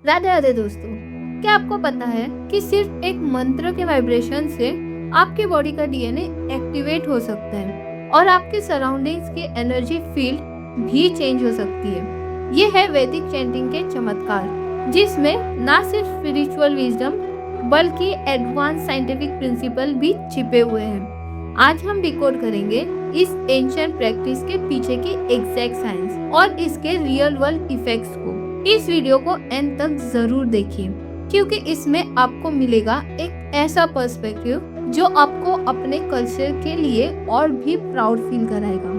राधे राधे दोस्तों, क्या आपको पता है कि सिर्फ एक मंत्र के वाइब्रेशन से आपकी बॉडी का डीएनए एक्टिवेट हो सकता है और आपके सराउंडिंग्स की एनर्जी फील्ड भी चेंज हो सकती है। ये है वैदिक चैंटिंग के चमत्कार, जिसमें ना सिर्फ स्पिरिचुअल विजडम बल्कि एडवांस साइंटिफिक प्रिंसिपल भी छिपे हुए हैं। आज हम डिकोड करेंगे इस एंशिएंट प्रैक्टिस के पीछे की एग्जैक्ट साइंस और इसके रियल वर्ल्ड इफेक्ट्स को। इस वीडियो को एंड तक जरूर देखिए, क्योंकि इसमें आपको मिलेगा एक ऐसा पर्सपेक्टिव जो आपको अपने कल्चर के लिए और भी प्राउड फील कराएगा।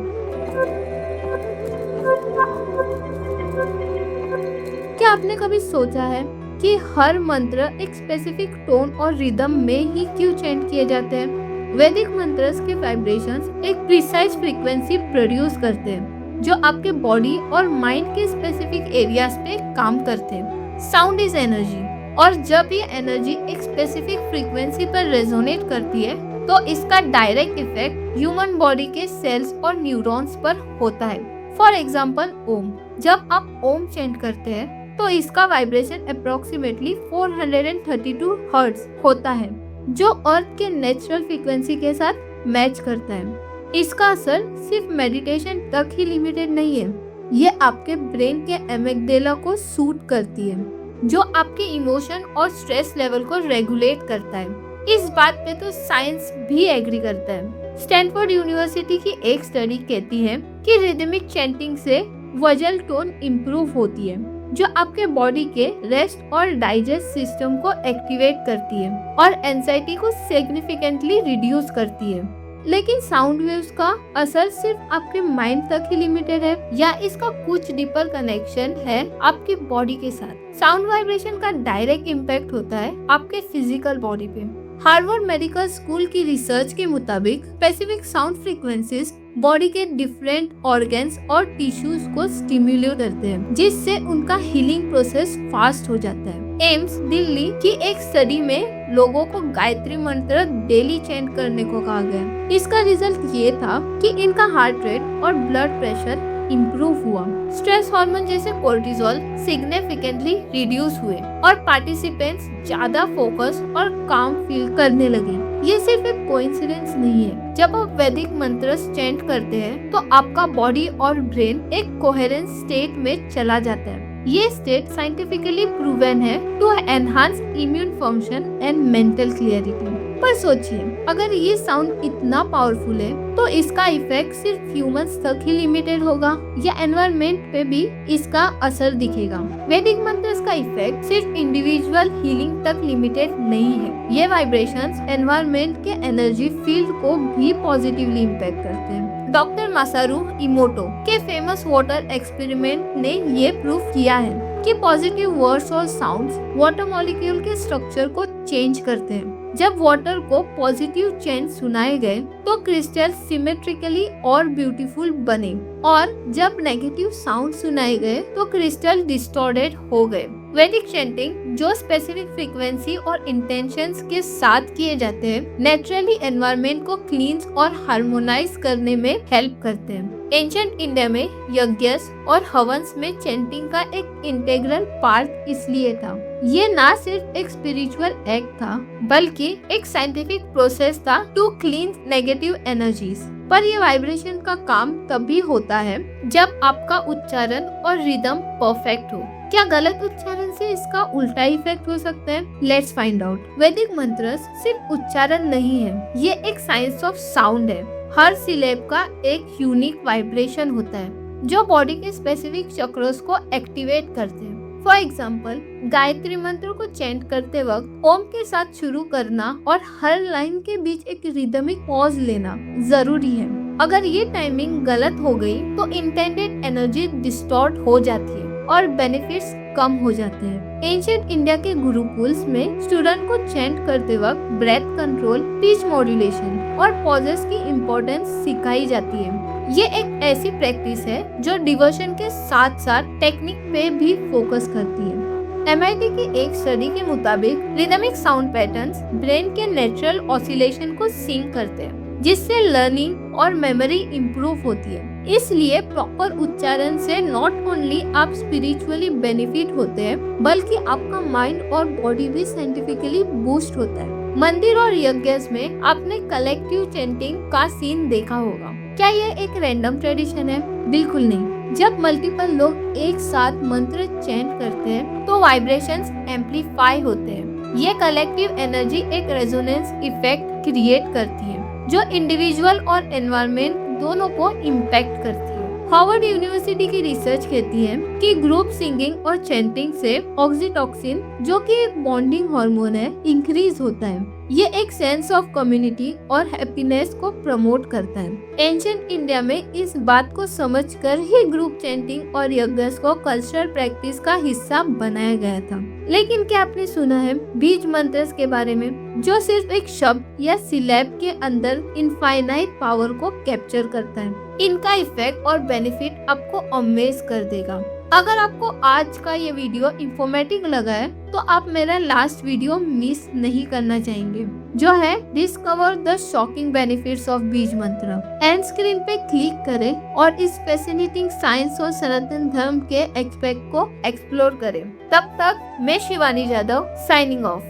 क्या आपने कभी सोचा है कि हर मंत्र एक स्पेसिफिक टोन और रिदम में ही क्यों चैंट किए जाते हैं? वैदिक मंत्रस के वाइब्रेशंस एक प्रिसाइज फ्रीक्वेंसी प्रोड्यूस करते हैं जो आपके बॉडी और माइंड के स्पेसिफिक एरियाज पे काम करते हैं। साउंड इज एनर्जी, और जब ये एनर्जी एक स्पेसिफिक फ्रीक्वेंसी पर रेजोनेट करती है तो इसका डायरेक्ट इफेक्ट ह्यूमन बॉडी के सेल्स और न्यूरॉन्स पर होता है। फॉर एग्जाम्पल ओम, जब आप ओम चैंट करते हैं तो इसका वाइब्रेशन अप्रोक्सीमेटली 432 हर्ट्ज होता है, जो अर्थ के नेचुरल फ्रीक्वेंसी के साथ मैच करता है। इसका असर सिर्फ मेडिटेशन तक ही लिमिटेड नहीं है, ये आपके ब्रेन के एमिग्डाला को सूट करती है, जो आपके इमोशन और स्ट्रेस लेवल को रेगुलेट करता है। इस बात पे तो साइंस भी एग्री करता है। स्टैनफोर्ड यूनिवर्सिटी की एक स्टडी कहती है कि रिदमिक चैंटिंग से वजल टोन इम्प्रूव होती है, जो आपके बॉडी के रेस्ट और डाइजेस्ट सिस्टम को एक्टिवेट करती है और एंजाइटी को सिग्निफिकेंटली रिड्यूस करती है। लेकिन साउंड वेव्स का असर सिर्फ आपके माइंड तक ही लिमिटेड है, या इसका कुछ डीपर कनेक्शन है आपकी बॉडी के साथ? साउंड वाइब्रेशन का डायरेक्ट इम्पैक्ट होता है आपके फिजिकल बॉडी पे। हार्वर्ड मेडिकल स्कूल की रिसर्च के मुताबिक स्पेसिफिक साउंड फ्रीक्वेंसीज बॉडी के डिफरेंट ऑर्गन्स और टिश्यूज को स्टिम्युलेट करते हैं, जिससे उनका हीलिंग प्रोसेस फास्ट हो जाता है। एम्स दिल्ली की एक स्टडी में लोगों को गायत्री मंत्र डेली चैंट करने को कहा गया। इसका रिजल्ट ये था कि इनका हार्ट रेट और ब्लड प्रेशर इम्प्रूव हुआ, स्ट्रेस हार्मोन जैसे कोर्टिजोल सिग्निफिकेंटली रिड्यूस हुए और पार्टिसिपेंट्स ज्यादा फोकस और काम फील करने लगे। ये सिर्फ एक कोइंसिडेंस नहीं है। जब आप वैदिक मंत्र चैंट करते हैं तो आपका बॉडी और ब्रेन एक कोहेरेंस स्टेट में चला जाता है। ये स्टेट साइंटिफिकली प्रूवन है to enhance immune function and mental clarity. पर सोचिए, अगर ये साउंड इतना पावरफुल है तो इसका इफेक्ट सिर्फ ह्यूमंस तक ही लिमिटेड होगा या एनवायरनमेंट पे भी इसका असर दिखेगा? वैदिक मंत्रस का इफेक्ट सिर्फ इंडिविजुअल हीलिंग तक लिमिटेड नहीं है। ये वाइब्रेशंस एनवायरनमेंट के एनर्जी फील्ड को भी पॉजिटिवली इम्पैक्ट करते हैं। डॉक्टर मासारू इमोटो के फेमस वाटर एक्सपेरिमेंट ने ये प्रूव किया है कि पॉजिटिव वर्ड्स और साउंड्स वाटर मॉलिक्यूल के स्ट्रक्चर को चेंज करते हैं। जब वाटर को पॉजिटिव चेंज सुनाए गए तो क्रिस्टल सिमेट्रिकली और ब्यूटीफुल बने, और जब नेगेटिव साउंड सुनाए गए तो क्रिस्टल डिस्टॉर्टेड हो गए। वैदिक चैंटिंग जो स्पेसिफिक फ्रीक्वेंसी और इंटेंशंस के साथ किए जाते हैं, नेचुरली एनवायरनमेंट को क्लींस और हार्मोनाइज करने में हेल्प करते हैं। एंशिएंट इंडिया में यज्ञस और हवन्स में चैंटिंग का एक इंटीग्रल पार्ट इसलिए था। ये ना सिर्फ एक स्पिरिचुअल एक्ट था, बल्कि एक साइंटिफिक प्रोसेस था टू क्लीन नेगेटिव एनर्जीज। पर ये वाइब्रेशन का काम तभी होता है जब आपका उच्चारण और रिदम परफेक्ट हो। क्या गलत उच्चारण से इसका उल्टा इफेक्ट हो सकता है? Let's find out. वैदिक मंत्रस सिर्फ उच्चारण नहीं है, ये एक साइंस ऑफ साउंड है। हर सिलेब का एक यूनिक वाइब्रेशन होता है जो बॉडी के स्पेसिफिक चक्रस को एक्टिवेट करते हैं। फॉर एग्जाम्पल, गायत्री मंत्र को चैंट करते वक्त ओम के साथ शुरू करना और हर लाइन के बीच एक रिदमिक पॉज लेना जरूरी है। अगर ये टाइमिंग गलत हो गई तो इंटेंडेड एनर्जी डिस्टॉर्ट हो जाती है और बेनिफिट्स कम हो जाते हैं। एंशिएंट इंडिया के गुरुकुल्स में स्टूडेंट को चैंट करते वक्त ब्रेथ कंट्रोल, पिच मॉड्यूलेशन और पॉजेस की इम्पोर्टेंस सिखाई जाती है। ये एक ऐसी प्रैक्टिस है जो डिवोशन के साथ साथ टेक्निक पे भी फोकस करती है। MIT की एक स्टडी के मुताबिक रिदमिक साउंड पैटर्न्स ब्रेन के नेचुरल ऑसिलेशन को सिंक करते हैं। जिससे लर्निंग और मेमोरी इम्प्रूव होती है। इसलिए प्रॉपर उच्चारण से नॉट ओनली आप स्पिरिचुअली बेनिफिट होते हैं, बल्कि आपका माइंड और बॉडी भी साइंटिफिकली बूस्ट होता है। मंदिर और यज्ञ में आपने कलेक्टिव चैंटिंग का सीन देखा होगा। क्या ये एक रैंडम ट्रेडिशन है? बिल्कुल नहीं। जब मल्टीपल लोग एक साथ मंत्र चैंट करते हैं तो वाइब्रेशंस एम्पलीफाई होते हैं। ये कलेक्टिव एनर्जी एक रेजोनेंस इफेक्ट क्रिएट करती है जो इंडिविजुअल और एनवायरनमेंट दोनों को इम्पैक्ट करती है। हार्वर्ड यूनिवर्सिटी की रिसर्च कहती है कि ग्रुप सिंगिंग और चैंटिंग से ऑक्सीटोसिन, जो कि एक बॉन्डिंग हार्मोन है, इंक्रीज होता है। ये एक सेंस ऑफ कम्युनिटी और हैप्पीनेस को प्रमोट करता है। एंशिएंट इंडिया में इस बात को समझकर ही ग्रुप चैंटिंग और यज्ञ को कल्चरल प्रैक्टिस का हिस्सा बनाया गया था। लेकिन क्या आपने सुना है बीज मंत्र के बारे में, जो सिर्फ एक शब्द या सिलेब के अंदर इनफाइनाइट पावर को कैप्चर करता है? इनका इफेक्ट और बेनिफिट आपको अमेज कर देगा। अगर आपको आज का ये वीडियो इंफॉर्मेटिव लगा है तो आप मेरा लास्ट वीडियो मिस नहीं करना चाहेंगे, जो है discover the shocking benefits of बीज मंत्र। एंड स्क्रीन पे क्लिक करें और इस फैसिनेटिंग साइंस और सनातन धर्म के एस्पेक्ट को एक्सप्लोर करें। तब तक मैं शिवानी जादव साइनिंग ऑफ।